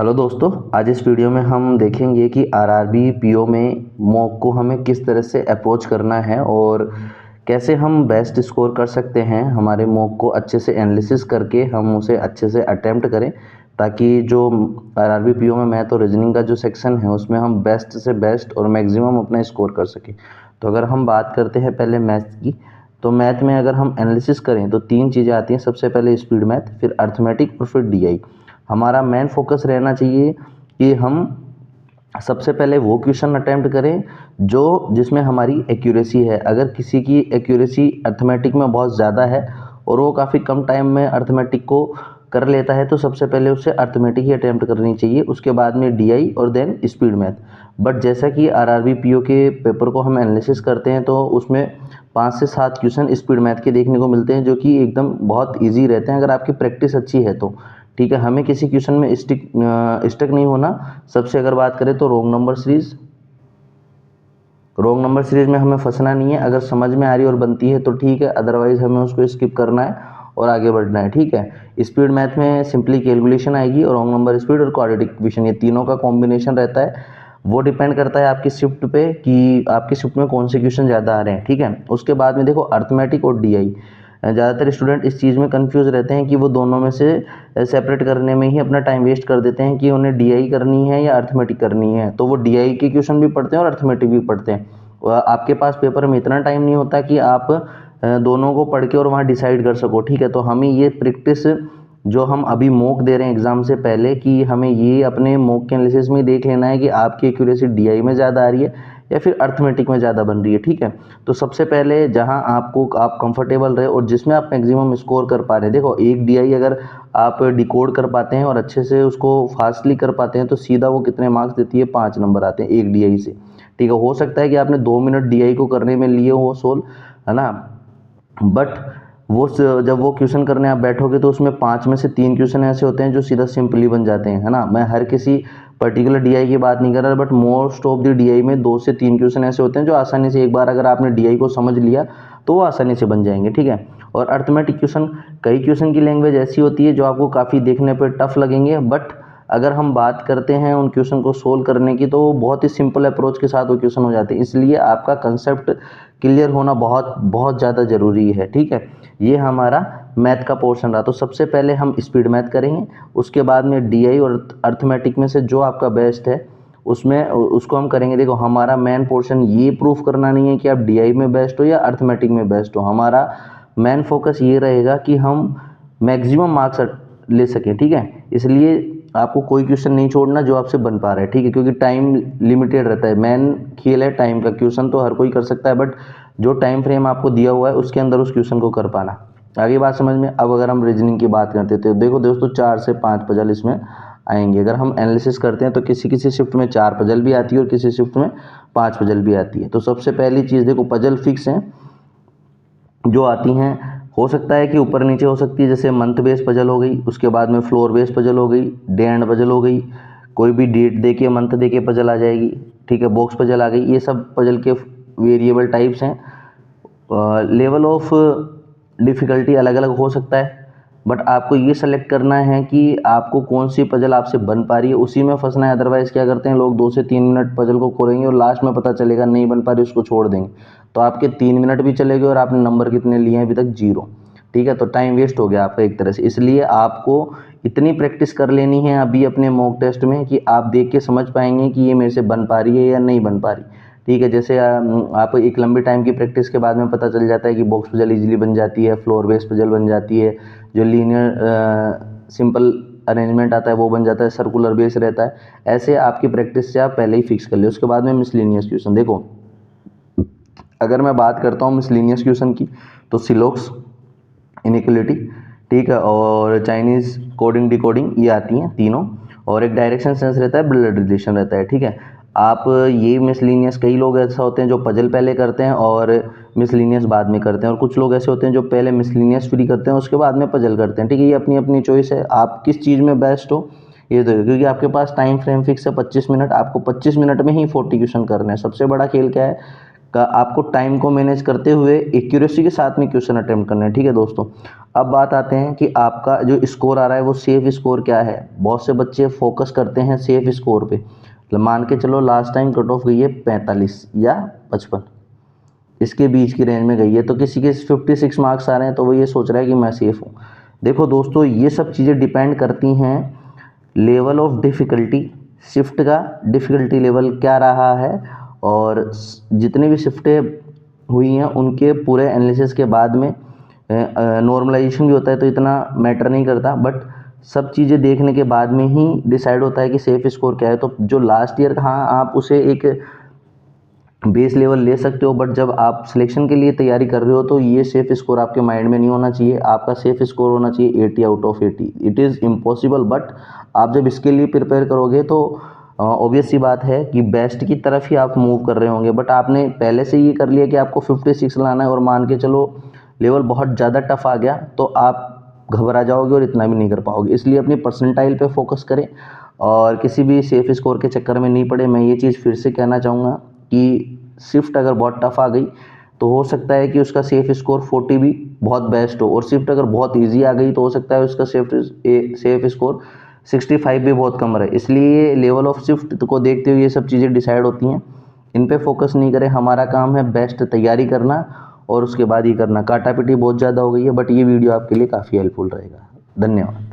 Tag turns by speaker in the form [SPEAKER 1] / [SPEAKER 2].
[SPEAKER 1] Hello दोस्तों, आज इस वीडियो में हम देखेंगे कि आरआरबी पीओ में मॉक को हमें किस तरह से अप्रोच करना है और कैसे हम बेस्ट स्कोर कर सकते हैं। हमारे मॉक को अच्छे से एनालिसिस करके हम उसे अच्छे से अटेम्प्ट करें ताकि जो आरआरबी पीओ में मैथ और रीजनिंग का जो सेक्शन है उसमें हम बेस्ट से बेस्ट और मैक्सिमम अपना स्कोर कर सकें। तो अगर हम बात करते हैं पहले मैथ्स की, तो मैथ में अगर हम एनालिसिस करें तो 3 चीज़ें आती हैं। सबसे पहले स्पीड मैथ, फिर अर्थमेटिक और फिर डीआई। हमारा मेन फोकस रहना चाहिए कि हम सबसे पहले वो क्वेश्चन अटेम्प्ट करें जो जिसमें हमारी एक्यूरेसी है। अगर किसी की एक्यूरेसी अर्थमेटिक में बहुत ज़्यादा है और वो काफ़ी कम टाइम में अर्थमेटिक को कर लेता है तो सबसे पहले उसे अर्थमेटिक ही अटेम्प्ट करनी चाहिए, उसके बाद में डीआई और देन स्पीड मैथ। बट जैसा कि आरआरबी पीओ के पेपर को हम एनालिसिस करते हैं तो उसमें 5 से 7 क्वेश्चन स्पीड मैथ के देखने को मिलते हैं जो कि एकदम बहुत ईजी रहते हैं अगर आपकी प्रैक्टिस अच्छी है तो। ठीक है, हमें किसी क्वेश्चन में स्टक नहीं होना। सबसे अगर बात करें तो रोंग नंबर सीरीज में हमें फंसना नहीं है। अगर समझ में आ रही और बनती है तो ठीक है, अदरवाइज हमें उसको स्किप करना है और आगे बढ़ना है। ठीक है, स्पीड मैथ में सिंपली कैलकुलेशन आएगी और रॉन्ग नंबर स्पीड और क्वाड्रेटिक इक्वेशन, ये तीनों का कॉम्बिनेशन रहता है। वो डिपेंड करता है आपकी शिफ्ट पे कि आपकी शिफ्ट में कौन से क्वेश्चन ज़्यादा आ रहे हैं। ठीक है, उसके बाद में देखो अर्थमेटिक और डीआई। ज़्यादातर स्टूडेंट इस चीज़ में कंफ्यूज रहते हैं कि वो दोनों में से सेपरेट करने में ही अपना टाइम वेस्ट कर देते हैं कि उन्हें डीआई करनी है या अर्थमेटिक करनी है। तो वो डीआई के क्वेश्चन भी पढ़ते हैं और अर्थमेटिक भी पढ़ते हैं। आपके पास पेपर में इतना टाइम नहीं होता कि आप दोनों को पढ़ के और वहाँ डिसाइड कर सको। ठीक है, तो हमें ये प्रैक्टिस जो हम अभी मॉक दे रहे हैं एग्जाम से पहले कि हमें ये अपने मॉक के एनालिसिस में देख लेना है कि आपकी एक्यूरेसी डीआई में ज़्यादा आ रही है या फिर अर्थमेटिक में ज़्यादा बन रही है। ठीक है, तो सबसे पहले जहां आप कंफर्टेबल रहे और जिसमें आप मैक्सिमम स्कोर कर पा रहे हैं, देखो एक डीआई अगर आप डिकोड कर पाते हैं और अच्छे से उसको फास्टली कर पाते हैं तो सीधा वो कितने मार्क्स देती है, 5 नंबर आते हैं एक डीआई से। ठीक है, हो सकता है कि आपने 2 मिनट डीआई को करने में लिए हो सोल्व, है ना, बट जब वो क्वेश्चन करने आप बैठोगे तो उसमें 5 में से 3 क्वेश्चन ऐसे होते हैं जो सीधा सिंपली बन जाते हैं, है ना। मैं हर किसी पर्टिकुलर डीआई की बात नहीं कर रहा, but most of the DI में 2 से 3 क्वेश्चन ऐसे होते हैं जो आसानी से, एक बार अगर आपने डीआई को समझ लिया तो वो आसानी से बन जाएंगे। ठीक है, और अर्थमेटिक क्वेश्चन, कई क्वेश्चन की लैंग्वेज ऐसी होती है जो आपको काफ़ी देखने पर टफ लगेंगे, बट अगर हम बात करते हैं उन क्वेश्चन को सोल्व करने की तो बहुत ही सिंपल अप्रोच के साथ वो क्वेश्चन हो जाते हैं। इसलिए आपका कंसेप्ट क्लियर होना बहुत बहुत ज़्यादा ज़रूरी है। ठीक है, ये हमारा मैथ का पोर्शन रहा। तो सबसे पहले हम स्पीड मैथ करेंगे, उसके बाद में डीआई और अर्थमेटिक में से जो आपका बेस्ट है उसमें उसको हम करेंगे। देखो हमारा मेन पोर्शन ये प्रूफ करना नहीं है कि आप डीआई में बेस्ट हो या अर्थमेटिक में बेस्ट हो। हमारा मेन फोकस ये रहेगा कि हम मैक्सिमम मार्क्स ले सकें। ठीक है, इसलिए आपको कोई क्वेश्चन नहीं छोड़ना जो आपसे बन पा रहा है। ठीक है, क्योंकि टाइम लिमिटेड रहता है, मेन खेल है टाइम का। क्वेश्चन तो हर कोई कर सकता है, बट जो टाइम फ्रेम आपको दिया हुआ है उसके अंदर उस क्वेश्चन को कर पाना। आगे बात समझ में। अब अगर हम रीजनिंग की बात करते थे, देखो दोस्तों 4 से 5 पजल इसमें आएंगे। अगर हम एनालिसिस करते हैं तो किसी किसी शिफ्ट में 4 पजल भी आती है और किसी शिफ्ट में 5 पजल भी आती है। तो सबसे पहली चीज़ देखो, पजल फिक्स हैं जो आती हैं। हो सकता है कि ऊपर नीचे हो सकती है, जैसे मंथ बेस पजल हो गई, उसके बाद में फ्लोर बेस पजल हो गई, डे एंड पजल हो गई, कोई भी डेट दे के मंथ दे के पजल आ जाएगी। ठीक है, बॉक्स पजल आ गई। ये सब पजल के वेरिएबल टाइप्स हैं। लेवल ऑफ डिफ़िकल्टी अलग अलग हो सकता है, बट आपको ये सेलेक्ट करना है कि आपको कौन सी पजल आपसे बन पा रही है, उसी में फंसना है। अदरवाइज़ क्या करते हैं लोग, 2 से 3 मिनट पजल को खोलेंगे और लास्ट में पता चलेगा नहीं बन पा रही, उसको छोड़ देंगे। तो आपके 3 मिनट भी चले गए और आपने नंबर कितने लिए हैं अभी तक, 0। ठीक है, तो टाइम वेस्ट हो गया आपका एक तरह से। इसलिए आपको इतनी प्रैक्टिस कर लेनी है अभी अपने मॉक टेस्ट में कि आप देख के समझ पाएंगे कि ये मेरे से बन पा रही है या नहीं बन पा रही। ठीक है, जैसे आप एक लंबी टाइम की प्रैक्टिस के बाद में पता चल जाता है कि बॉक्स पजल इजीली बन जाती है, फ्लोर बेस पजल बन जाती है, जो लीनियर सिंपल अरेंजमेंट आता है वो बन जाता है, सर्कुलर बेस रहता है। ऐसे आपकी प्रैक्टिस से आप पहले ही फिक्स कर ले। उसके बाद में मिसलिनियस क्वेश्चन, देखो अगर मैं बात करता हूँ मिसलिनियस क्वेश्चन की तो सिलोक्स, इनइक्वलिटी, ठीक है, और चाइनीज़ कोडिंग डिकोडिंग, ये आती हैं तीनों। और एक डायरेक्शन सेंस रहता है, ब्लड रिलेशन रहता है। ठीक है, आप ये मिसलिनियस, कई लोग ऐसा होते हैं जो पजल पहले करते हैं और मिसलिनियस बाद में करते हैं, और कुछ लोग ऐसे होते हैं जो पहले मिसलिनियस फ्री करते हैं उसके बाद में पजल करते हैं। ठीक है, ये अपनी अपनी चॉइस है, आप किस चीज़ में बेस्ट हो ये देखो। क्योंकि आपके पास टाइम फ्रेम फिक्स है 25 मिनट, आपको 25 मिनट में ही 40 क्वेश्चन करने हैं। सबसे बड़ा खेल क्या है, का आपको टाइम को मैनेज करते हुए एक्यूरेसी के साथ में क्वेश्चन अटेम्प्ट करना है, ठीक है दोस्तों। अब बात आते हैं कि आपका जो स्कोर आ रहा है वो सेफ स्कोर क्या है। बहुत से बच्चे फोकस करते हैं सेफ स्कोर पे, मतलब मान के चलो लास्ट टाइम कट ऑफ गई है 45 या 55, इसके बीच की रेंज में गई है, तो किसी के 56 मार्क्स आ रहे हैं तो वो ये सोच रहा है कि मैं सेफ हूँ। देखो दोस्तों, ये सब चीज़ें डिपेंड करती हैं लेवल ऑफ डिफ़िकल्टी, शिफ्ट का डिफ़िकल्टी लेवल क्या रहा है, और जितनी भी शिफ्टें हुई हैं उनके पूरे एनालिसिस के बाद में नॉर्मलाइजेशन भी होता है तो इतना मैटर नहीं करता, बट सब चीज़ें देखने के बाद में ही डिसाइड होता है कि सेफ स्कोर क्या है। तो जो लास्ट ईयर का, हाँ आप उसे एक बेस लेवल ले सकते हो, बट जब आप सिलेक्शन के लिए तैयारी कर रहे हो तो ये सेफ स्कोर आपके माइंड में नहीं होना चाहिए। आपका सेफ स्कोर होना चाहिए 80 out of 80। It is impossible, but आप जब इसके लिए प्रिपेयर करोगे तो ऑब्वियस सी बात है कि बेस्ट की तरफ ही आप मूव कर रहे होंगे। बट आपने पहले से ये कर लिया कि आपको 56 लाना है और मान के चलो लेवल बहुत ज़्यादा टफ आ गया तो आप घबरा जाओगे और इतना भी नहीं कर पाओगे। इसलिए अपनी परसेंटाइल पे फोकस करें और किसी भी सेफ स्कोर के चक्कर में नहीं पड़े। मैं ये चीज़ फिर से कहना चाहूँगा कि शिफ्ट अगर बहुत टफ आ गई तो हो सकता है कि उसका सेफ स्कोर 40 भी बहुत बेस्ट हो, और शिफ्ट अगर बहुत इजी आ गई तो हो सकता है उसका सेफ स्कोर 65 भी बहुत कम रहे। इसलिए लेवल ऑफ शिफ्ट को देखते हुए ये सब चीज़ें डिसाइड होती हैं। इन पे फोकस नहीं करें, हमारा काम है बेस्ट तैयारी करना और उसके बाद ही करना। काटापिटी बहुत ज़्यादा हो गई है, बट ये वीडियो आपके लिए काफ़ी हेल्पफुल रहेगा। धन्यवाद।